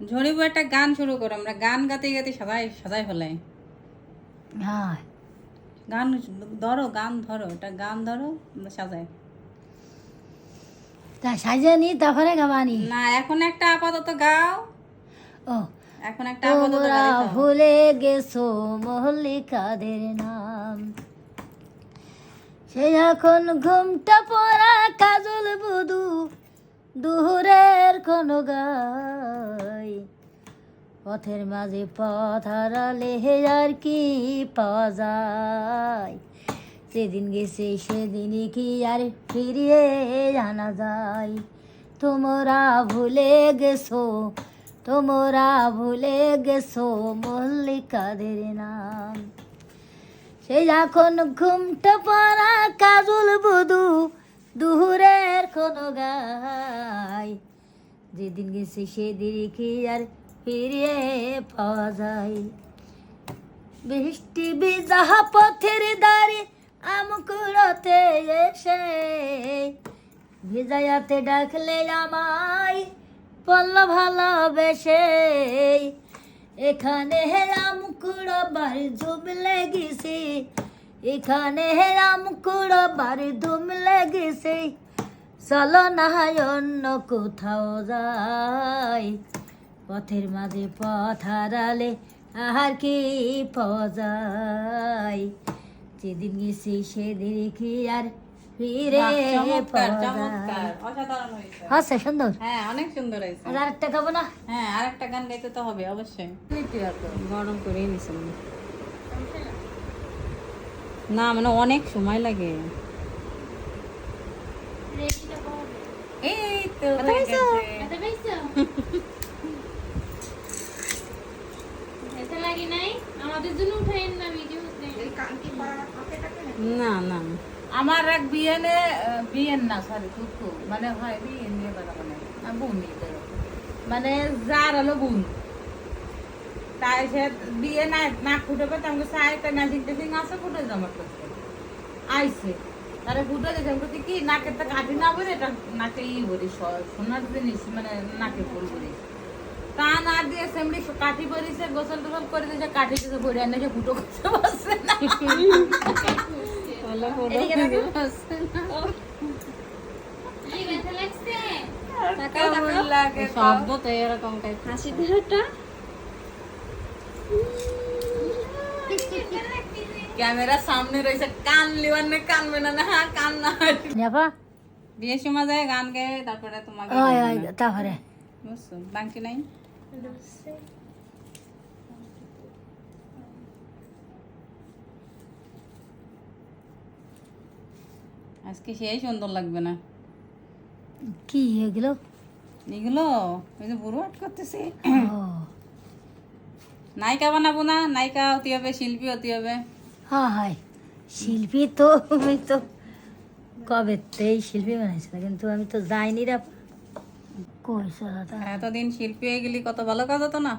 ঝরিব একটা গান শুরু করো, আমরা গান গাতে গাতে সাজাই সাজাই ফেলাই। হ্যাঁ গান ধরো, গান ধরো, একটা গান ধরো, আমরা সাজাই। তা সাজানি তারপরে গাবানি। না, এখন একটা আপাতত গাও। ও এখন একটা আপাতত তোমরা গাও। ভুলে গেছো মল্লিকাদের নাম, সে এখন ঘুমটা পড়া কাজল বুধু দুহুরের কোন গাই, পথের মাঝে পথ হারালে আর কি পাওয়া যায়, যেদিন গেছে সেদিনই কি আর ফিরিয়ে আনা যায়। তোমরা ভুলে গেছো, তোমরা ভুলে গেছো মল্লিকাদের নাম, সে এখন ঘুমটা পড়া কাজল বুধু দুহুরের কোন গাই, যেদিন গেছে সেদিন কি আর ফিরিয়ে পাওয়া যায়। বৃষ্টি ভিজা পথের দাঁড়ে আমকুড়তে এসে ভিজায়াতে ডাকলে আমায় পল্ল ভালোবেসে, এখানে আমকুড়ো বাড়ি ধুম লেগেছে, এখানে আমকুড়ো বাড়ি ধুম লেগেছে, চলো না অন্য কোথাও যাই, পথের মাঝে পথ হারালে আর কি পাওয়া যায়, যেদিন গেছি সেদিন কি আর ফিরে চমৎকার, পাওয়া চমৎকার, যায়। অসাধারণ হয়েছে। আচ্ছা সুন্দর। হ্যাঁ, অনেক সুন্দর হয়েছে। আর আরেকটা গাবো না? হ্যাঁ, আরেকটা গান গাইতে তো হবে অবশ্যই। গরম করে নিছেন না, মানে অনেক সময় লাগে। এই তো হয়ে গেছে। না না, আমার এক বিয়েনে বিয়েন না সরি টুকু মানে হয় বিয়ে নিয়ে বেড়া মানে বোন মানে যার হলো বোন, তাই সে বিয়ে না নাক ফুটবে তোমাকে চাই তাই না শিখতে শিখ আছে ফুটে জমা করছে আইসে তারে ফুটে গেছে আমি বলছি কি নাকের তো কাঠি না বলে এটা নাকে ই বলি সোনার জিনিস মানে নাকে ফুল বলি তা না দিয়ে সেমনি কাঠি পরিছে গোসল টোসল করে দিয়েছে কাঠি দিয়েছে ভরে আনে সে ফুটো করতে পারছে না। হলো হলো এদিকে কেমন লাগে শব্দ তো এরকম টাইপ হাসি দেহটা। ক্যামেরা সামনে রয়েছে কান লিওয়ার না কানবে না না হ্যাঁ কান না যাবা বিয়ের সময় যায় গান গায়ে, তারপরে তোমাকে ওই ওই তারপরে বুঝছো বাংটি নাই। আজকে সেই সুন্দর লাগবে না কি এগুলো? এগুলো ওই যে বুড়ো আট করতেছি। ও নায়িকা বানাবো না, নায়িকা হতে হবে, শিল্পী হতে হবে। হ্যাঁ হয় শিল্পী তো আমি তো কবেতেই শিল্পী বানাইছিল, কিন্তু আমি তো যাইনি রা কইছ দাদা। এতদিন শিল্পী হয়ে গেলি কত ভালো কাজ হতো না।